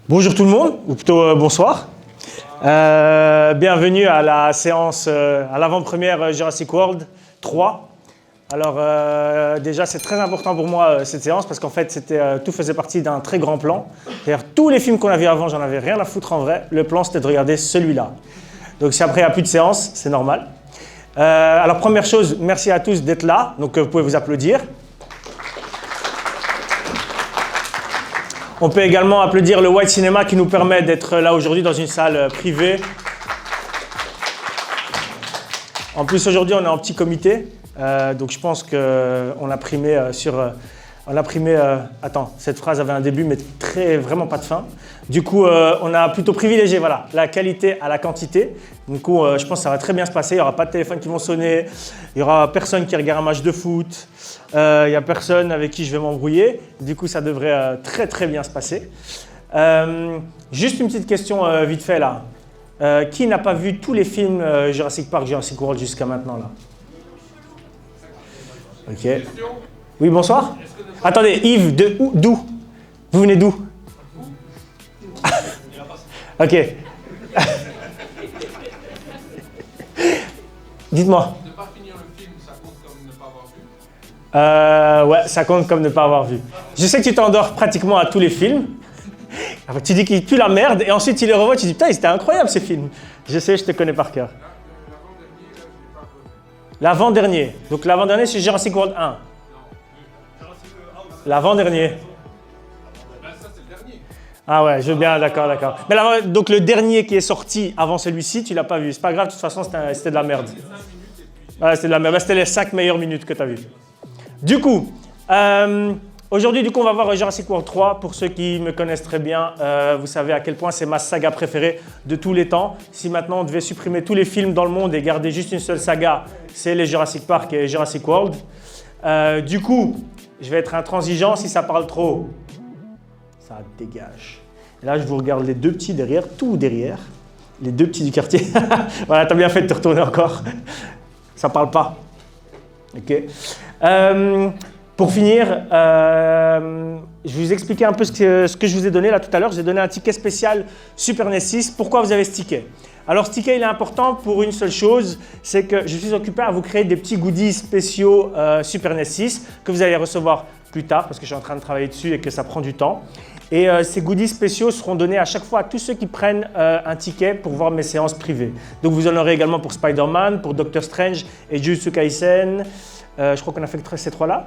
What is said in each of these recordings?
Bonjour tout le monde, ou plutôt bonsoir. Bienvenue à la séance, à l'avant-première Jurassic World 3. Alors déjà c'est très important pour moi cette séance parce qu'en fait tout faisait partie d'un très grand plan. C'est-à-dire tous les films qu'on a vus avant, j'en avais rien à foutre en vrai. Le plan c'était de regarder celui-là. Donc si après il n'y a plus de séance, c'est normal. Alors première chose, merci à tous d'être là. Donc vous pouvez vous applaudir. On peut également applaudir le White Cinema qui nous permet d'être là aujourd'hui dans une salle privée. En plus, aujourd'hui, on est en petit comité. Donc, je pense qu'on a primé sur... attends, cette phrase avait un début, mais vraiment pas de fin. Du coup, on a plutôt privilégié voilà, la qualité à la quantité. Du coup, je pense que ça va très bien se passer. Il n'y aura pas de téléphone qui vont sonner. Il n'y aura personne qui regarde un match de foot. Il n'y a personne avec qui je vais m'embrouiller. Du coup, ça devrait très, très bien se passer. Juste une petite question vite fait là. Qui n'a pas vu tous les films Jurassic Park, Jurassic World jusqu'à maintenant là? Ok. Oui, bonsoir. Attendez, Yves, d'où? Vous venez d'où? Ok. Dites-moi. Ne pas finir le film, ça compte comme ne pas avoir vu? Ouais, ça compte comme ne pas avoir vu. Je sais que tu t'endors pratiquement à tous les films. Après, tu dis qu'il pue la merde et ensuite tu les revois, tu dis putain, c'était incroyable ces films. Je sais, je te connais par cœur. L'avant-dernier. Donc l'avant-dernier, c'est Jurassic World 1. L'avant-dernier. Ça, c'est le dernier. Ah ouais, je veux bien, d'accord. Mais donc le dernier qui est sorti avant celui-ci, tu l'as pas vu. C'est pas grave, de toute façon, c'était de la merde. Ouais, c'était de la merde. C'était les 5 meilleures minutes que tu as vues. Du coup, aujourd'hui, on va voir Jurassic World 3. Pour ceux qui me connaissent très bien, vous savez à quel point c'est ma saga préférée de tous les temps. Si maintenant on devait supprimer tous les films dans le monde et garder juste une seule saga, c'est les Jurassic Park et Jurassic World. Du coup, je vais être intransigeant si ça parle trop. Ça dégage. Et là, je vous regarde les deux petits derrière, tout derrière. Les deux petits du quartier. Voilà, t'as bien fait de te retourner encore. Ça parle pas. Ok. Pour finir, je vais vous expliquer un peu ce que je vous ai donné là tout à l'heure. J'ai donné un ticket spécial Super NES 6. Pourquoi vous avez ce ticket? Alors ce ticket il est important pour une seule chose, c'est que je suis occupé à vous créer des petits goodies spéciaux Super NES 6 que vous allez recevoir plus tard parce que je suis en train de travailler dessus et que ça prend du temps. Et ces goodies spéciaux seront donnés à chaque fois à tous ceux qui prennent un ticket pour voir mes séances privées. Donc vous en aurez également pour Spider-Man, pour Doctor Strange et Jujutsu Kaisen. Je crois qu'on a fait que ces trois-là.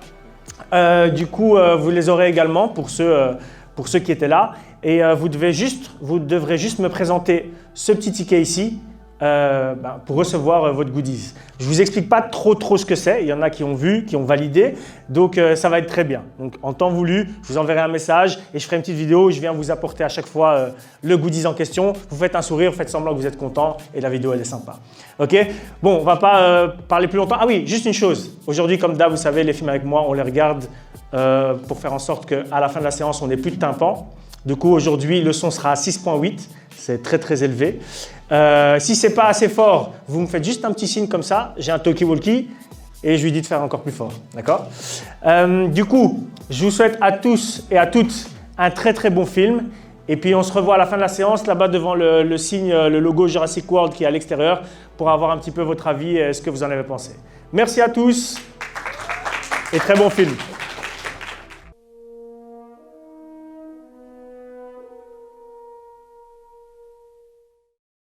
Du coup, vous les aurez également pour ceux qui étaient là. Et vous devrez juste me présenter ce petit ticket ici pour recevoir votre goodies. Je ne vous explique pas trop ce que c'est. Il y en a qui ont vu, qui ont validé. Donc, ça va être très bien. Donc, en temps voulu, je vous enverrai un message et je ferai une petite vidéo où je viens vous apporter à chaque fois le goodies en question. Vous faites un sourire, vous faites semblant que vous êtes content et la vidéo, elle est sympa. Ok? Bon, on ne va pas parler plus longtemps. Ah oui, juste une chose. Aujourd'hui, comme d'hab, vous savez, les films avec moi, on les regarde pour faire en sorte qu'à la fin de la séance, on n'ait plus de tympan. Du coup, aujourd'hui, le son sera à 6.8. C'est très, très élevé. Si ce n'est pas assez fort, vous me faites juste un petit signe comme ça. J'ai un talkie-walkie et je lui dis de faire encore plus fort. D'accord? Du coup, je vous souhaite à tous et à toutes un très, très bon film. Et puis, on se revoit à la fin de la séance, là-bas, devant le signe, le logo Jurassic World qui est à l'extérieur, pour avoir un petit peu votre avis et ce que vous en avez pensé. Merci à tous et très bon film.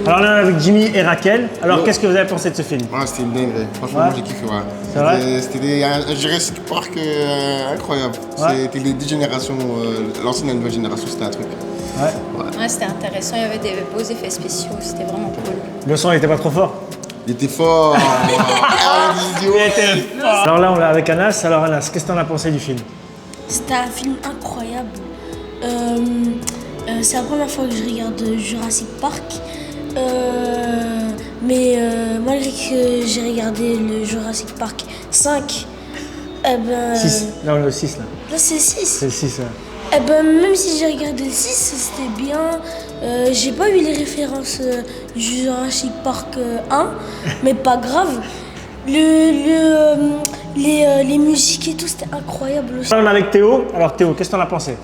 Alors là, avec Jimmy et Raquel. Alors, qu'est-ce que vous avez pensé de ce film? Ah, c'était une dinguerie. Franchement, moi j'ai kiffé. Ouais. C'est vrai? C'était un Jurassic Park incroyable. Ouais. C'était les deux générations, l'ancienne et la nouvelle génération, c'était un truc. Ouais, c'était intéressant, il y avait des beaux effets spéciaux, c'était vraiment cool. Le son n'était pas trop fort? Il était fort. Alors là, on l'a avec Anas. Alors Anas, qu'est-ce que t'en as pensé du film? C'était un film incroyable. C'est la première fois que je regarde Jurassic Park. Mais malgré que j'ai regardé le Jurassic Park 5, 6. Non, le 6 là. Là c'est 6. C'est le 6. Même si j'ai regardé le 6, c'était bien. J'ai pas eu les références du Jurassic Park 1, mais pas grave. Le les musiques et tout, c'était incroyable aussi. On est avec Théo. Alors Théo, qu'est-ce que t'en as pensé?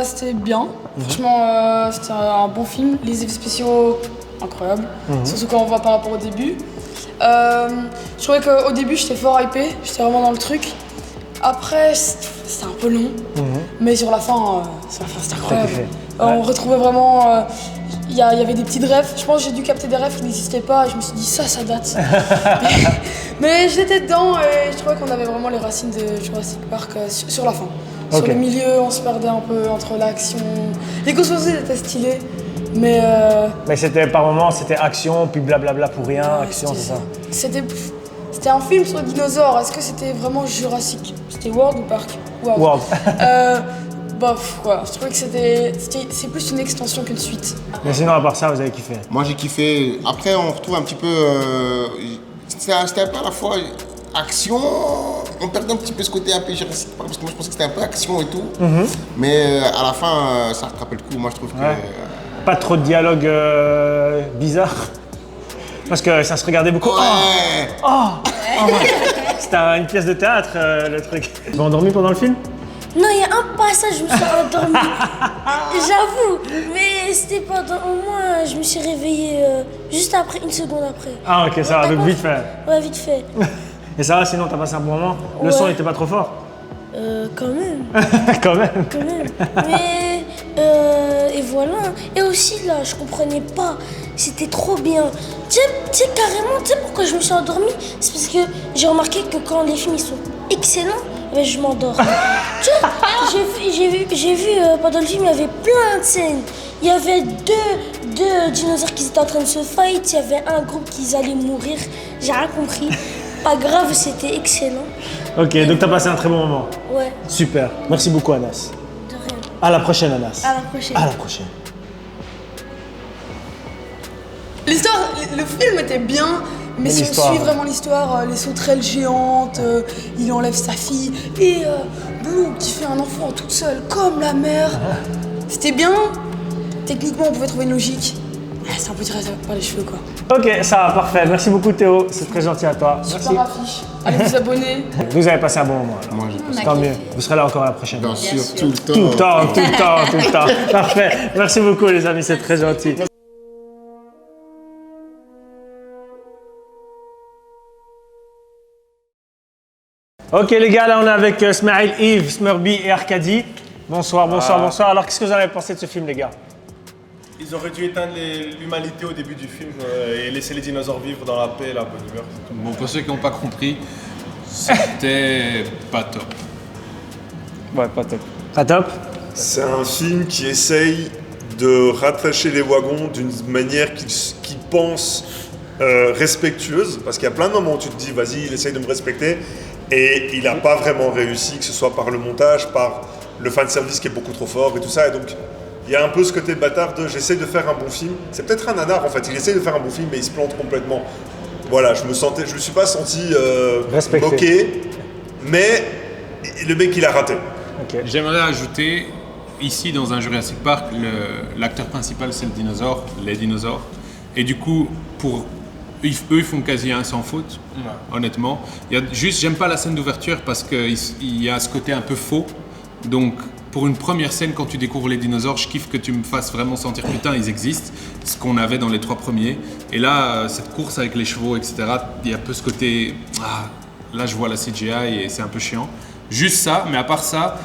C'était bien. Franchement, c'était un bon film. Les effets spéciaux, incroyables. Surtout quand on voit par rapport au début. Je trouvais qu'au début, j'étais fort hypé. J'étais vraiment dans le truc. Après, c'était un peu long. Mais sur la fin, c'était incroyable. On retrouvait vraiment... Il y avait des petits refs. Je pense que j'ai dû capter des refs qui n'existaient pas. Et je me suis dit, ça date. mais j'étais dedans et je trouvais qu'on avait vraiment les racines de Jurassic Park sur la fin. Sur le milieu, on se perdait un peu entre l'action. Les Ghostbusters étaient stylés, mais c'était par moments, c'était action, puis blablabla pour rien, action, c'est ça. C'était un film sur les dinosaures. Est-ce que c'était vraiment Jurassic? C'était World ou Park? World. Bof, quoi. Je trouvais que c'est plus une extension qu'une suite. Mais sinon, à part ça, vous avez kiffé? Moi j'ai kiffé. Après on retrouve un petit peu... c'était un peu à la fois action, on perdait un petit peu ce côté un peu Jurassic Park parce que moi je pensais que c'était un peu action et tout. Mais à la fin, ça rattrapait le coup. Moi je trouve que... Pas trop de dialogue bizarre. Parce que ça se regardait beaucoup. Ouais. C'était une pièce de théâtre, le truc. Tu m'as endormi pendant le film? Non, il y a un passage, je me suis endormie. J'avoue, mais c'était pendant au moins, je me suis réveillée juste après, une seconde après. Ah ok, ça va, donc vite fait. Ouais, vite fait. Et ça va, sinon t'as passé un bon moment? Le son était pas trop fort? Quand même. Quand même. Quand même. Mais, et voilà. Et aussi, là, je comprenais pas. C'était trop bien. Tu sais, carrément, tu sais pourquoi je me suis endormie? C'est parce que j'ai remarqué que quand les films ils sont excellents, ben, je m'endors. Tu sais, j'ai vu pendant le film, il y avait plein de scènes. Il y avait deux dinosaures qui étaient en train de se fight. Il y avait un groupe qui allaient mourir. J'ai rien compris. Pas grave, c'était excellent. Ok, donc t'as passé un très bon moment. Ouais, Super. Merci beaucoup, Anas. de rien. À la prochaine, Anas. À la prochaine. À la prochaine. L'histoire, le film était bien, mais si on l'histoire, suit vraiment l'histoire, les sauterelles géantes, il enlève sa fille, et Blue qui fait un enfant toute seule, comme la mère. C'était bien. Techniquement, on pouvait trouver une logique. C'est un peu tiré par les cheveux, quoi. Ok, ça va, parfait. Merci beaucoup, Théo. C'est très gentil à toi. Merci. Super affiche. Allez vous abonner. Vous avez passé un bon moment. Alors. Moi j'ai passé. Tant mieux. Vous serez là encore la prochaine. Bien sûr, tout le temps. Tout le temps, tout le temps, tout le temps. Parfait. Merci beaucoup, les amis. C'est très gentil. Ok les gars, là on est avec Smaïl, Yves, Smurby et Arkady. Bonsoir, bonsoir, bonsoir. Alors qu'est-ce que vous en avez pensé de ce film les gars? Ils auraient dû éteindre l'humanité au début du film et laisser les dinosaures vivre dans la paix et la bonne humeur. Bon, pour ceux qui n'ont pas compris, c'était pas top. Ouais, pas top. Pas top? C'est un film qui essaye de rattacher les wagons d'une manière qui pense respectueuse, parce qu'il y a plein de moments où tu te dis vas-y, il essaye de me respecter, et il n'a pas vraiment réussi, que ce soit par le montage, par le fanservice qui est beaucoup trop fort et tout ça, et donc il y a un peu ce côté bâtard de j'essaie de faire un bon film. C'est peut-être un nanar en fait, il essaie de faire un bon film mais il se plante complètement. Voilà, je me suis pas senti moqué, mais le mec il a raté. Okay. J'aimerais ajouter, ici dans un Jurassic Park, l'acteur principal c'est le dinosaure, les dinosaures. Et du coup, eux ils font quasi un sans faute, honnêtement. J'aime pas la scène d'ouverture parce qu'il y a ce côté un peu faux. Donc, pour une première scène, quand tu découvres les dinosaures, je kiffe que tu me fasses vraiment sentir putain, ils existent, ce qu'on avait dans les 3 premiers. Et là, cette course avec les chevaux, etc., il y a un peu ce côté. Là, je vois la CGI et c'est un peu chiant. Juste ça, mais à part ça,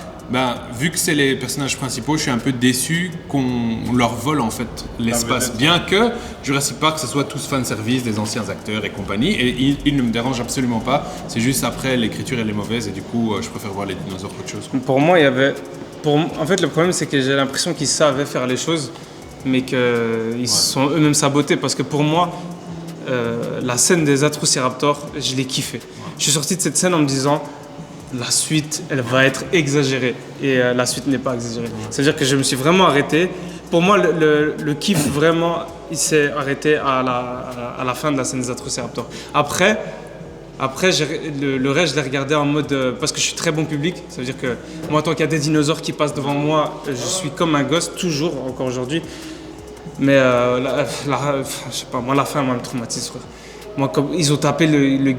vu que c'est les personnages principaux, je suis un peu déçu qu'on leur vole en fait l'espace. Bien que Jurassic Park, ce soit tous fanservice des anciens acteurs et compagnie, et il ne me dérange absolument pas. C'est juste après, l'écriture elle est mauvaise et du coup, je préfère voir les dinosaures qu'autre chose. Pour moi, il y avait... En fait, le problème, c'est que j'ai l'impression qu'ils savaient faire les choses, mais qu'ils se sont eux-mêmes sabotés. Parce que pour moi, la scène des Atrociraptors, je l'ai kiffé. Je suis sorti de cette scène en me disant, la suite, elle va être exagérée. Et la suite n'est pas exagérée. C'est-à-dire que je me suis vraiment arrêté. Pour moi, le kiff, vraiment, il s'est arrêté à la fin de la scène des Atrociraptors. Après, le reste, je l'ai regardé en mode... parce que je suis très bon public. Ça veut dire que moi, tant qu'il y a des dinosaures qui passent devant moi, je suis comme un gosse, toujours, encore aujourd'hui. Mais je sais pas, moi, la fin, moi, me traumatise. Moi, comme ils ont tapé le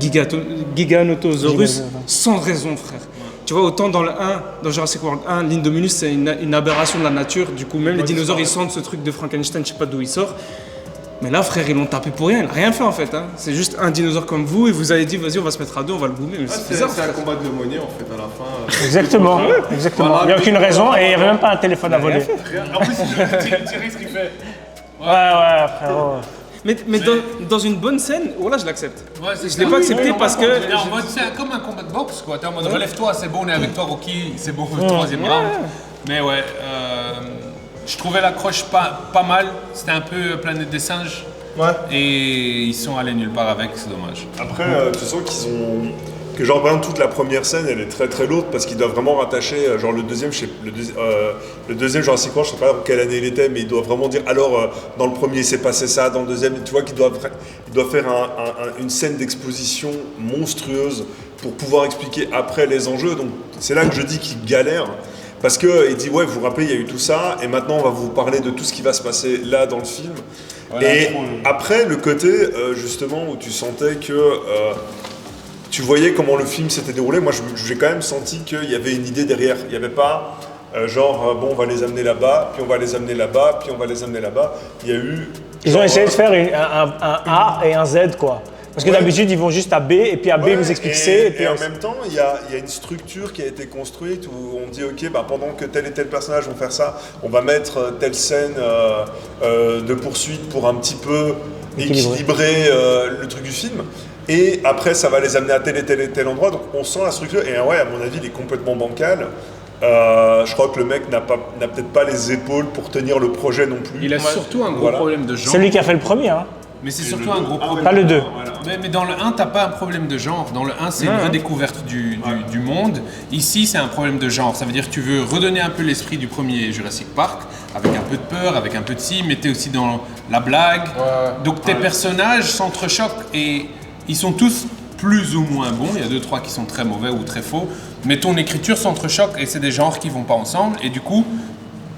Giganotosaurus sans raison, frère. Tu vois, autant dans le 1, dans Jurassic World 1, l'Indominus, c'est une aberration de la nature. Du coup, même les dinosaures, ils sentent ce truc de Frankenstein, je sais pas d'où il sort. Mais là, frère, ils l'ont tapé pour rien. Il n'a rien fait, en fait. Hein. C'est juste un dinosaure comme vous, et vous avez dit, vas-y, on va se mettre à deux, on va le boomer. C'est bizarre. C'est un combat de l'aumônier, en fait, à la fin. Exactement. Il n'y a aucune raison, et il n'y avait même pas un téléphone à voler. En plus, Thierry, ce qu'il fait. Ouais, frérot. Mais dans une bonne scène, voilà, je l'accepte. Ouais, je l'ai pas accepté parce que. C'est comme un combat de boxe, quoi. T'es en mode relève-toi, c'est bon, on est avec toi, Rocky, c'est bon, le troisième round. Mais ouais, je trouvais l'accroche pas mal. C'était un peu Planète des singes. Ouais. Et ils sont allés nulle part avec, c'est dommage. Après, tu sens qu'ils ont. Que genre, par exemple, toute la première scène, elle est très très lourde parce qu'ils doivent vraiment rattacher. Genre, le deuxième Jurassic World, je sais pas quelle année il était, mais ils doivent vraiment dire alors, dans le premier, c'est passé ça, dans le deuxième, tu vois qu'ils doivent faire une scène d'exposition monstrueuse pour pouvoir expliquer après les enjeux. Donc, c'est là que je dis qu'ils galèrent. Parce qu'il dit, ouais, vous vous rappelez, il y a eu tout ça, et maintenant on va vous parler de tout ce qui va se passer là dans le film. Voilà, et après, le côté, justement, où tu sentais que tu voyais comment le film s'était déroulé, moi j'ai quand même senti qu'il y avait une idée derrière. Il n'y avait pas bon, on va les amener là-bas, puis on va les amener là-bas, puis on va les amener là-bas. Il y a eu... Ils ont essayé de faire un A et un Z, quoi. Parce que d'habitude, ils vont juste à B, et puis à B, nous expliquent C. Et en même temps, il y a une structure qui a été construite où on dit, ok, bah, pendant que tel et tel personnage vont faire ça, on va mettre telle scène de poursuite pour un petit peu équilibrer le truc du film. Et après, ça va les amener à tel et tel endroit. Donc on sent la structure. Et ouais, à mon avis, il est complètement bancal. Je crois que le mec n'a peut-être pas les épaules pour tenir le projet non plus. Il a surtout un gros problème de genre. C'est lui qui a fait le premier, hein. Mais c'est surtout un gros problème. Pas le 2. Mais dans le 1, t'as pas un problème de genre. Dans le 1, c'est une redécouverte du monde. Ici, c'est un problème de genre. Ça veut dire que tu veux redonner un peu l'esprit du premier Jurassic Park, avec un peu de peur, avec un peu de ci, mais t'es aussi dans la blague. Donc tes personnages s'entrechoquent et ils sont tous plus ou moins bons. Il y a 2-3 qui sont très mauvais ou très faux. Mais ton écriture s'entrechoque et c'est des genres qui vont pas ensemble. Et du coup,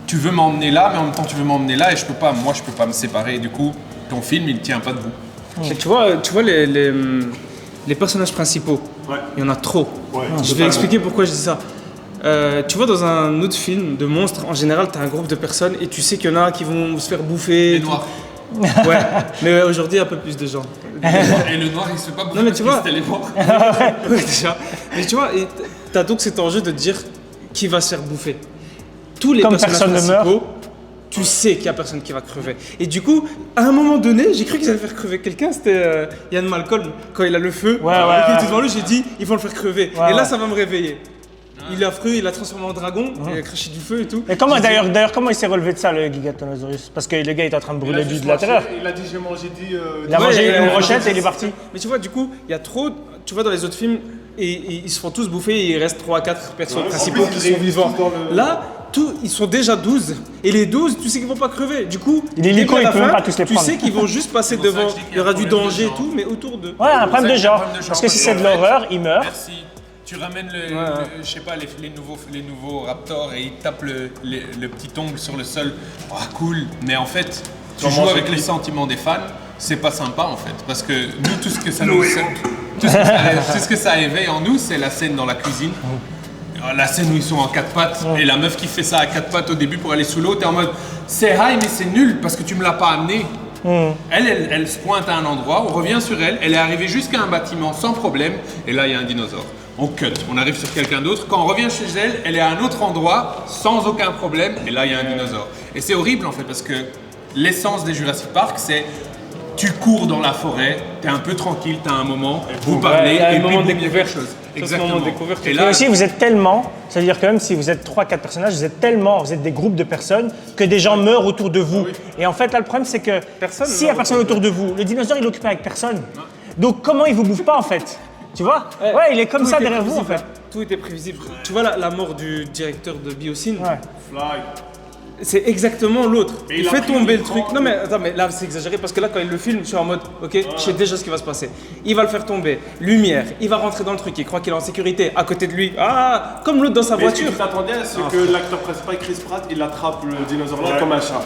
tu veux m'emmener là, mais en même temps, tu veux m'emmener là et je peux pas me séparer. Et du coup, ton film, il tient pas debout. Et tu vois les personnages principaux, il y en a trop. Je vais expliquer pourquoi je dis ça. Tu vois, dans un autre film de monstres, en général, tu as un groupe de personnes et tu sais qu'il y en a qui vont se faire bouffer. Les noirs. Ouais, mais aujourd'hui, un peu plus de gens. Et le noir, il se fait pas bouffer non, mais tu vois, c'était les morts. Ouais, déjà. Mais tu vois, tu as donc cet enjeu de dire qui va se faire bouffer. Tous les Comme personnages personne ne meurt. principaux, tu sais qu'il n'y a personne qui va crever. Et du coup, à un moment donné, j'ai cru qu'ils allaient faire crever quelqu'un, c'était Ian Malcolm, quand il a le feu. Il était devant lui, j'ai dit, ils vont le faire crever. Et là, ça va me réveiller. Il est affreux, il l'a transformé en dragon, il a craché du feu et tout. Et comment d'ailleurs, comment il s'est relevé de ça, le Giganotosaurus? Parce que le gars est en train de brûler de l'intérieur. Il a dit, j'ai mangé Il a mangé une brochette et il est parti. Mais tu vois, du coup, il y a trop. Tu vois, dans les autres films, ils se font tous bouffer et il reste 3 à 4 personnages principaux qui sont vivants. Là, ils sont déjà 12. Et les 12, tu sais qu'ils vont pas crever. Du coup, il est lico, il peut même pas tous les tu prendre. sais qu'ils vont juste passer devant. Il y aura du danger et tout, mais autour d'eux. Ouais, un problème de genre. Parce que si c'est de l'horreur, il meurt. Merci. Tu ramènes je sais pas, les nouveaux raptors et ils tapent le petit ongle sur le sol. Oh, cool. Mais en fait, tu joues avec les sentiments des fans. C'est pas sympa en fait. Parce que nous, tout ce que ça éveille en nous, c'est la scène dans la cuisine. La scène où ils sont en 4 pattes et la meuf qui fait ça à 4 pattes au début pour aller sous l'eau, t'es en mode c'est high mais c'est nul parce que tu me l'as pas amené. Elle se pointe à un endroit, on revient sur elle, elle est arrivée jusqu'à un bâtiment sans problème et là il y a un dinosaure. On cut, on arrive sur quelqu'un d'autre, quand on revient chez elle, elle est à un autre endroit sans aucun problème et là il y a un dinosaure. Et c'est horrible en fait parce que l'essence des Jurassic Park c'est tu cours dans la forêt, t'es un peu tranquille, t'as un moment, vous parlez et puis il y a quelque chose. Exactement. Et là aussi, vous êtes tellement, c'est-à-dire que même si vous êtes 3-4 personnages, vous êtes des groupes de personnes que des gens meurent autour de vous. Et en fait, là, le problème, c'est que s'il n'y a personne autour de vous, le dinosaure, il est occupé avec personne. Donc, comment il vous bouffe pas, en fait? Tu vois? Ouais, il est comme ça derrière vous, en fait. Tout était prévisible. Tu vois la mort du directeur de Biosyn? Fly. C'est exactement l'autre. Il fait tomber le truc. Non mais attends, mais là c'est exagéré parce que là quand il le filme, je suis en mode ok, je sais déjà ce qui va se passer. Il va le faire tomber. Lumière, il va rentrer dans le truc, il croit qu'il est en sécurité. À côté de lui, comme l'autre dans sa voiture. Ce que tu t'attendais, c'est que l'acteur principal, Chris Pratt, il attrape le dinosaure là comme un chat.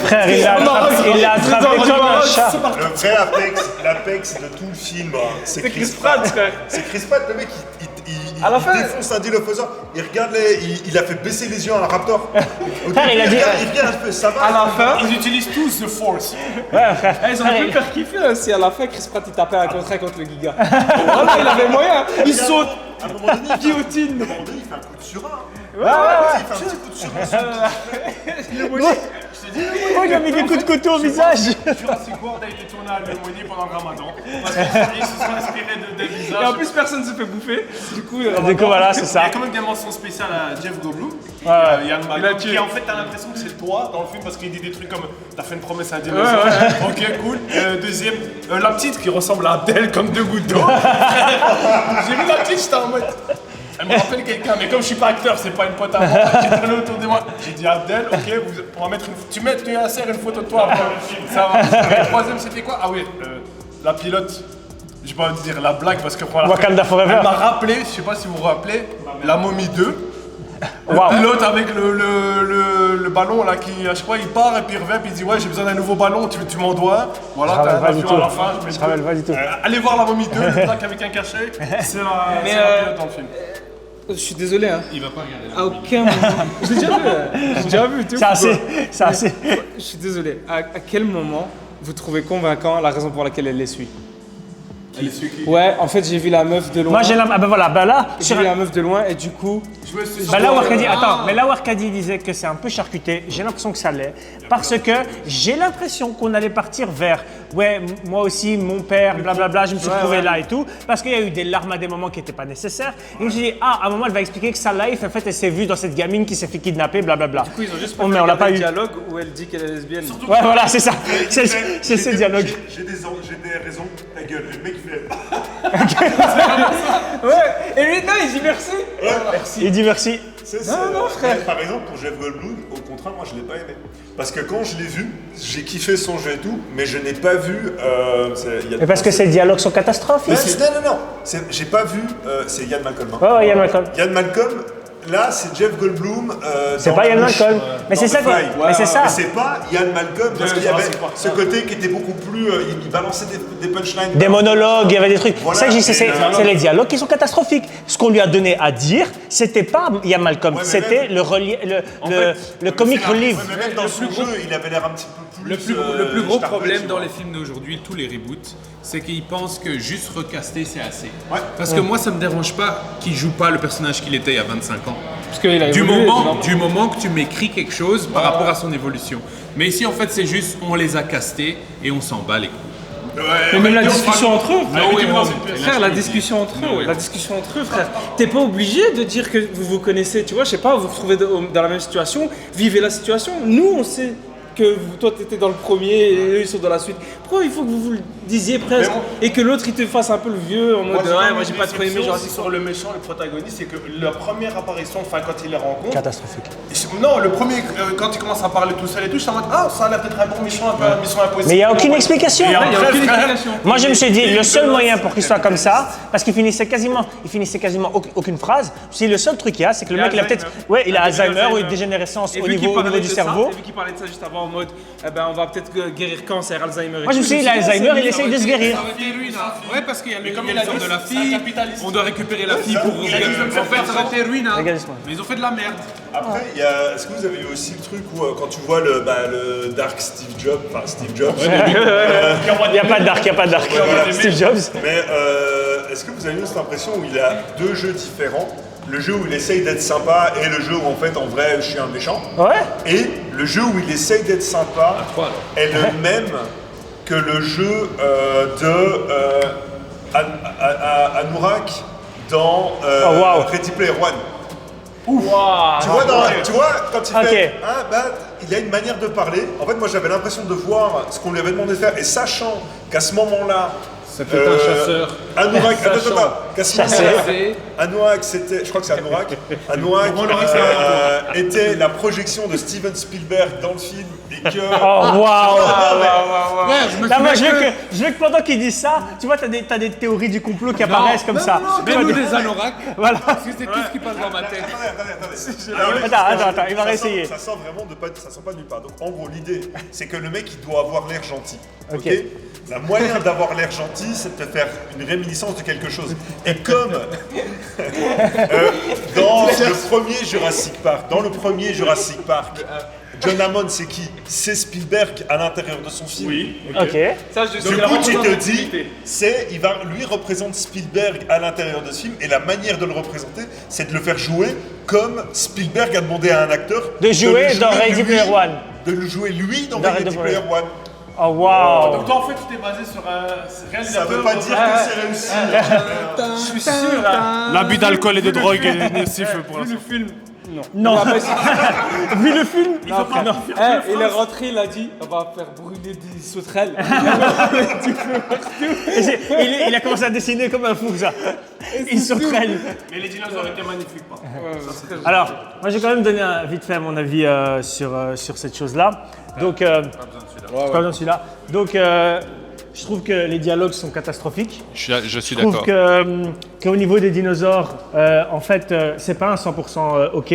Frère, il l'a attrapé comme un chat. Le vrai l'apex de tout le film, c'est Chris Pratt. C'est Chris Pratt, le mec, il défonce un dilophosaure, il regarde il a fait baisser les yeux à un raptor. Frère, il a dit. Il regarde, il fait ça va. À la fin, Ils utilisent tous The Force. Ouais, frère. ils auraient pu faire kiffer si à la fin Chris Pratt il tapait un contrat contre le Giga. Voilà, il avait moyen. Il saute. À un moment donné, Guillotine. il fait un coup de surin. Ouais. Il fait un petit coup de surin. Oh, il a mis des coups de couteau au visage. Jurassic World a été tourné à Lemonier pendant le Ramadan. Parce qu'ils se sont inspirés des visages. Et en plus, personne ne se fait bouffer. Du coup, Voilà, c'est Il y ça. a quand même des mentions spéciales à Jeff Goldblum. Ouais. Yann Malcolm, qui en fait t'as l'impression que c'est toi dans le film parce qu'il dit des trucs comme t'as fait une promesse à un dinosaure. Ok, cool. Deuxième, la petite qui ressemble à Abdel comme deux gouttes d'eau. J'ai vu la petite, j'étais en mode. Elle me rappelle quelqu'un, mais comme je suis pas acteur, c'est pas une pote à moi qui traînait autour de moi. J'ai dit Abdel, ok, on va mettre tu insères une photo de toi après le film. Ça va. Le troisième, c'était quoi? Ah oui, la pilote. J'ai pas envie de dire la blague parce que voilà. Wakanda Forever. Elle m'a rappelé, je sais pas si vous vous rappelez, La Momie 2. Waouh. Le pilote avec le ballon là qui à chaque fois il part et puis il revient puis il dit ouais j'ai besoin d'un nouveau ballon, tu m'en dois. Voilà, t'as un avion à la fin. Je me rappelle pas du tout. Allez voir La Momie 2, le plaque avec un cachet. C'est la pilote dans le film. je suis désolé. Hein. Il va pas regarder À aucun moment. J'ai déjà vu. J'ai déjà vu. C'est assez. Je suis désolé. À quel moment vous trouvez convaincant la raison pour laquelle elle les suit? Ouais, en fait, j'ai vu la meuf de loin. Moi, j'ai la. Ah ben voilà, ben là. J'ai vu la meuf de loin et du coup. Ben là où Arkady, attends, mais là où Arkady disait que c'est un peu charcuté, j'ai l'impression que ça l'est. Parce que j'ai l'impression qu'on allait partir vers, ouais, moi aussi, mon père, blablabla, je me suis trouvé là et tout. Parce qu'il y a eu des larmes à des moments qui n'étaient pas nécessaires. Et je me suis dit, à un moment, elle va expliquer que sa life, en fait, elle s'est vue dans cette gamine qui s'est fait kidnapper, blablabla. Du coup, ils ont juste mais on l'a pas le eu. dialogue où elle dit qu'elle est lesbienne. Ouais, voilà, c'est ça. C'est ce dialogue. J'ai des raisons, ta gueule. Le mec fait. Ouais, et lui, non, il dit merci. Merci. Il dit merci. Non, frère. Par exemple, pour Jeff Goldblum, au contraire, moi je l'ai pas aimé. Parce que quand je l'ai vu, j'ai kiffé son jeu et tout, mais je n'ai pas vu. Mais parce que ses dialogues sont catastrophiques. Non. J'ai pas vu. C'est Ian Malcolm. Hein. Ouais, Ian Malcolm. Ian Malcolm. Là, c'est Jeff Goldblum. C'est pas Ian Malcolm. Mais c'est ça. Mais c'est ça. Mais c'est pas Ian Malcolm parce qu'il y avait ce côté qui était beaucoup plus. Il balançait des punchlines. Des monologues, il y avait des trucs. Voilà. Ça que je dis, c'est les dialogues qui sont catastrophiques. Ce qu'on lui a donné à dire, c'était pas Ian Malcolm, c'était le comic relief. Mais même dans son jeu, il avait l'air un petit peu plus. Le plus gros problème dans les films d'aujourd'hui, tous les reboots, c'est qu'ils pensent que juste recaster c'est assez. Parce que moi, ça me dérange pas qu'il joue pas le personnage qu'il était il y a 25 ans. Parce qu'il a du évolué, moment que tu m'écris quelque chose par rapport à son évolution. Mais ici, en fait, c'est juste on les a castés et on s'en bat les couilles. Mais même la discussion entre eux, frère, la discussion entre eux, frère. T'es pas obligé de dire que vous vous connaissez, tu vois, je sais pas, vous vous retrouvez dans la même situation, vivez la situation. Nous, on sait que toi t'étais dans le premier et eux ils sont dans la suite. Pourquoi il faut que vous le disiez presque et que l'autre il te fasse un peu le vieux en mode ouais, moi j'ai pas trop aimé Jurassic sur le méchant, le protagoniste, c'est que la première apparition, enfin quand il les rencontre. Catastrophique. Non, le premier, quand il commence à parler tout seul et tout, je suis en mode ah, ça a l'air d'être un bon méchant, un peu un mission impossible. Mais il n'y a aucune explication. Frère. Moi je me suis dit, le seul moyen pour qu'il soit comme ça, parce qu'il finissait quasiment aucune phrase, si le seul truc qu'il y a, c'est que le mec il a peut-être. Ouais, il a Alzheimer ou une dégénérescence au niveau du cerveau. Et vu qu'il parlait de ça juste avant en mode on va peut-être guérir cancer, Alzheimer. Moi je me suis dit, il a Alzheimer, il essaye de se guérir. Ouais, parce qu'il y a l'histoire de la fille, on doit récupérer la fille pour. En fait, ça aurait été ruine, hein. Mais ils ont fait de la merde. Après, est-ce que vous avez eu aussi le truc où quand tu vois le Dark Steve Jobs, Il n'y a pas de dark, Steve Jobs. Mais est-ce que vous avez eu cette impression où il a deux jeux différents? Le jeu où il essaye d'être sympa et le jeu où en fait en vrai je suis un méchant. Ouais. Et le jeu où il essaye d'être sympa est le même que le jeu de Anurag dans Ready Player One. Ouf. Tu vois, quand il fait il a une manière de parler. En fait, moi j'avais l'impression de voir ce qu'on lui avait demandé de faire et sachant qu'à ce moment-là, C'était un chasseur. Anorak, Sachant. Anorak, c'était, je crois que c'est Anorak. Anorak était la projection de Steven Spielberg dans le film et que. Oh waouh! Ouais, Moi, je veux que pendant qu'il dit ça, tu vois, t'as des théories du complot qui apparaissent comme ça. Mets-nous des anoraks. Voilà. Parce que c'est tout ce qui passe dans ma tête. Attends, il va réessayer. Ça sort vraiment ça sort pas de nulle part. Donc en gros, l'idée, c'est que le mec, il doit avoir l'air gentil. Ok. La moyen d'avoir l'air gentil, c'est de te faire une réminiscence de quelque chose. Et comme dans le premier Jurassic Park, John Hammond, c'est qui? C'est Spielberg à l'intérieur de son film. Oui. Ok. Ça, je Du coup, tu te dis, lui représente Spielberg à l'intérieur de ce film, et la manière de le représenter, c'est de le faire jouer comme Spielberg a demandé à un acteur De jouer dans Ready Player One. De le jouer lui dans Dans Ready Ready Player One. Oh waouh! Donc toi en fait tu t'es basé sur un Ça réalisateur. veut pas dire que c'est réussi. Je suis sûr, là. L'abus d'alcool et de drogue est nocif pour Vu le film. Non! Vu le film? Il faut pas. Il est rentré, il a dit on va faire brûler des sauterelles. Il a commencé à dessiner comme un fou, ça. Ils sont très. Mais les dinosaures étaient magnifiques. Alors, moi j'ai quand même donné vite fait mon avis sur cette chose-là. Donc, pas besoin de celui-là. Donc, je trouve que les dialogues sont catastrophiques. Je suis Je trouve d'accord. qu'au niveau des dinosaures, en fait, c'est pas un 100% OK.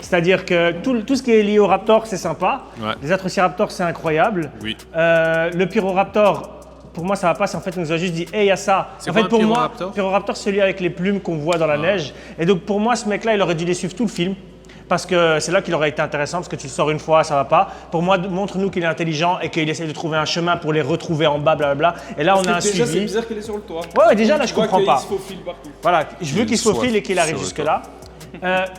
C'est-à-dire que tout ce qui est lié au raptor, c'est sympa. Ouais. Les Atrociraptors, c'est incroyable. Oui. Le Pyroraptor, pour moi, ça va pas. En fait, on nous a juste dit, hey, il y a ça. C'est En quoi fait, un pour moi, Pyroraptor Pyroraptor, c'est celui avec les plumes qu'on voit dans la neige. Et donc, pour moi, ce mec-là, il aurait dû les suivre tout le film. Parce que c'est là qu'il aurait été intéressant, parce que tu le sors une fois, ça va pas. Pour moi, montre-nous qu'il est intelligent et qu'il essaie de trouver un chemin pour les retrouver en bas, blablabla. Et là, on a un Déjà, c'est suivi. bizarre qu'il est sur le toit. Ouais, déjà, là, je comprends pas. Il se faufile partout. Voilà, je veux qu'il Qu'il se faufile soit et qu'il arrive sur le jusque-là.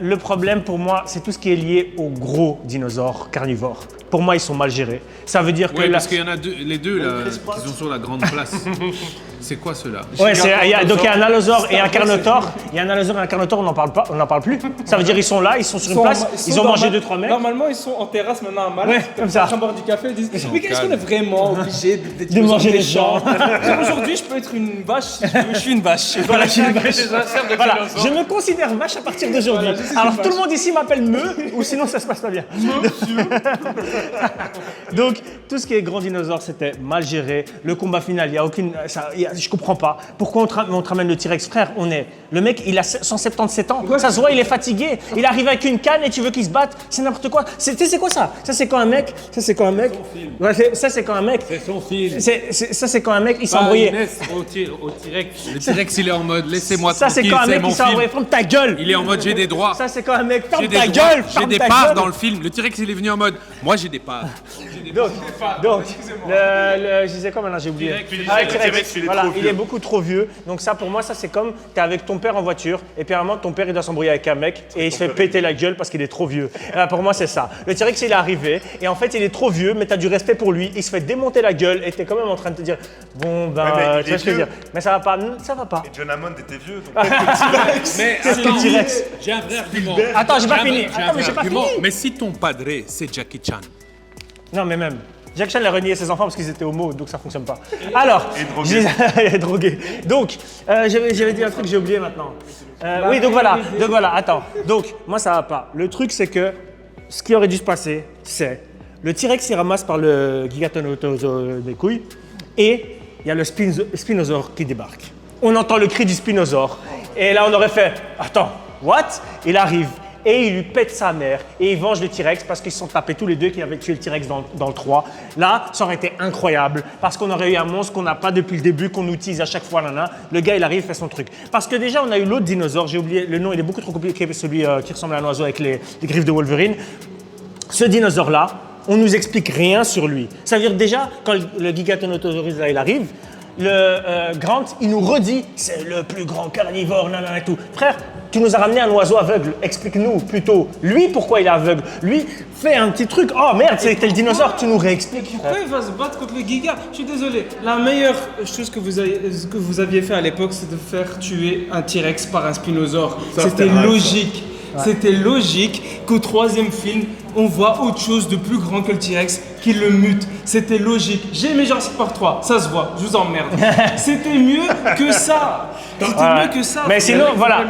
Le problème pour moi, c'est tout ce qui est lié aux gros dinosaures carnivores. Pour moi, ils sont mal gérés. Ça veut dire que Oui, là- parce qu'il y en a les deux là, qui sont sur la grande place. C'est quoi ceux-là? Ouais, donc il y a un allosaure et un carnotaure. Il y a un allosaure et un carnotaure, on n'en parle pas, on n'en parle plus. Ça veut dire ils sont là, ils sont sur une place, ils ont mangé 2-3 mecs. Normalement, ils sont en terrasse maintenant à Malte. Ouais, comme ça. Ils sont en boire du café, ils disent mais qu'est-ce qu'on est vraiment obligé De manger les gens. Aujourd'hui, je peux être une vache si je veux. Je suis une vache. Voilà, je suis une vache. Voilà, je me considère vache à partir d'aujourd'hui. Voilà, je suis Alors une tout le vache. monde ici m'appelle Meu, ou sinon ça se passe pas bien. Donc tout ce qui est grand dinosaure, c'était mal géré. Le combat final, il y a aucune, je comprends pas. Pourquoi on te ramène le T-Rex, frère? Le mec, il a 177 ans. Ça se voit, il est fatigué. Il arrive avec une canne et tu veux qu'il se batte. C'est n'importe quoi. C'est quoi ça? Ça c'est quand un mec. Ouais, ça c'est quand un mec. C'est son film. Ça c'est quand un mec, il s'est embrouillé. Au T-Rex. Le T-Rex, il est en mode laissez-moi Ça c'est tranquille, quand un c'est mec mon qui s'est embrouillé. film. Ferme ta gueule. Il est en mode j'ai des droits. Ça c'est quand un mec. Ferme J'ai des ta droits. gueule. J'ai ferme des ta parts gueule. dans le film. Le T-Rex, il est venu en mode moi j'ai des parts. Donc, je disais quoi maintenant, j'ai oublié. Le T-Rex, il est voilà, trop il vieux. est beaucoup trop vieux. Donc ça, pour moi, ça c'est comme t'es avec ton père en voiture et puis à un moment ton père il doit s'embrouiller avec un mec et il se fait péter la gueule parce qu'il est trop vieux. Et là, pour moi, c'est ça. Le T-Rex, il est arrivé et en fait, il est trop vieux, mais t'as du respect pour lui. Il se fait démonter la gueule et t'es quand même en train de te dire bon ben, mais il tu vois est ce que je veux vieux. dire. Mais ça va pas, ça va pas. Et John Hammond était vieux, donc peut-être que T-Rex. Mais Qu'est-ce que attends, le T-Rex? j'ai un vrai argument. Attends, j'ai pas fini. J'ai un Attends, mais vrai j'ai pas argument. fini. Mais si ton padre c'est Jackie Chan. Non, mais même. Jack Chan a renié ses enfants parce qu'ils étaient homo, donc ça fonctionne pas. Alors, Et drogué. et drogué. Donc, j'avais dit un truc, j'ai oublié maintenant. Oui, donc voilà, attends. Donc, moi ça va pas. Le truc, c'est que ce qui aurait dû se passer, c'est le T-Rex il ramasse par le Giganotosaurus des couilles et il y a le Spinosaure qui débarque. On entend le cri du Spinosaure et là on aurait fait attends, what? Il arrive. Et il lui pète sa mère et il venge le T-Rex parce qu'ils se sont tapés tous les deux qui avaient tué le T-Rex dans le 3. Là, ça aurait été incroyable parce qu'on aurait eu un monstre qu'on n'a pas depuis le début, qu'on utilise à chaque fois. Nana. Le gars, il arrive, fait son truc. Parce que déjà, on a eu l'autre dinosaure, j'ai oublié le nom, il est beaucoup trop compliqué, celui qui ressemble à un oiseau avec les griffes de Wolverine. Ce dinosaure-là, on nous explique rien sur lui. Ça veut dire déjà, quand le Giganotosaurus là, il arrive, le Grant, il nous redit c'est le plus grand carnivore, nanana et tout. Frère, tu nous as ramené un oiseau aveugle. Explique-nous plutôt. Lui, pourquoi il est aveugle? Lui, fais un petit truc. Oh merde, c'était le dinosaure. Tu nous réexpliques. Pourquoi il va se battre contre le Giga? Je suis désolé. La meilleure chose que vous aviez fait à l'époque, c'est de faire tuer un T-Rex par un Spinosaure. C'était logique. C'était logique qu'au troisième film, on voit autre chose de plus grand que le T-Rex qui le mute. C'était logique. J'ai aimé Jurassic Park 3, ça se voit, je vous emmerde. C'était mieux que ça. C'était mieux que ça. Mais sinon, voilà.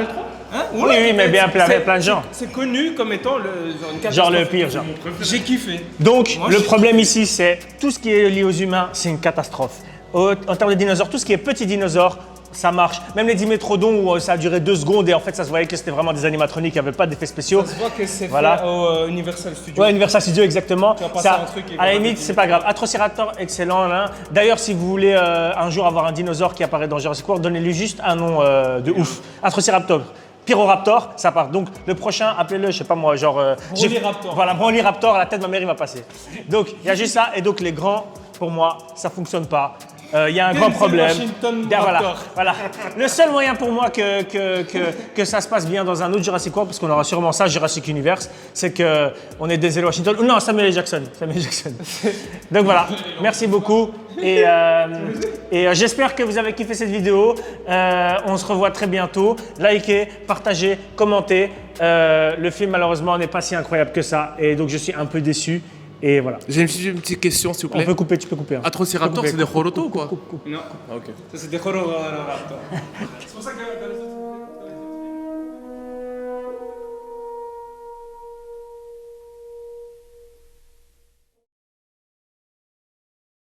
Hein? Oui, mais bien plein de gens. C'est connu comme étant une catastrophe. Genre le pire, genre. J'ai kiffé. Donc, Moi, le j'ai problème ici, c'est tout ce qui est lié aux humains, c'est une catastrophe. En termes de dinosaures, tout ce qui est petits dinosaures, ça marche. Même les Dimétrodons où ça a duré 2 secondes et en fait ça se voyait que c'était vraiment des animatroniques, il n'y avait pas d'effets spéciaux. Ça se voit que c'est Voilà. fait au Universal Studios. Ouais, Universal Studios, exactement. Tu vas passer Ça, un truc et à la voilà, limite, c'est pas grave. Atrociraptor, excellent. Là. D'ailleurs, si vous voulez un jour avoir un dinosaure qui apparaît dans Jurassic World, donnez-lui juste un nom de ouf. Atrociraptor. Pyroraptor, ça part. Donc le prochain, appelez-le, je sais pas moi, genre. Brogliraptor. Voilà, Brogliraptor, à la tête de ma mère, il va passer. Donc il y a juste ça. Et donc les grands, pour moi, ça fonctionne pas. Il y a un grand problème. Voilà. Le seul moyen pour moi que ça se passe bien dans un autre Jurassic World, parce qu'on aura sûrement ça, Jurassic Universe, c'est qu'on est Denzel Washington. Non, Samuel L. Jackson. Donc voilà, merci beaucoup. Et j'espère que vous avez kiffé cette vidéo. On se revoit très bientôt. Likez, partagez, commentez. Le film, malheureusement, n'est pas si incroyable que ça. Et donc, je suis un peu déçu. Et voilà. J'ai une petite question, s'il vous plaît. On peut couper, tu peux couper. Hein. Atrociraptor, c'est des Horoto ou quoi? Non. Ok. Ça, c'est des Hororaptor. C'est pour ça que dans les autres...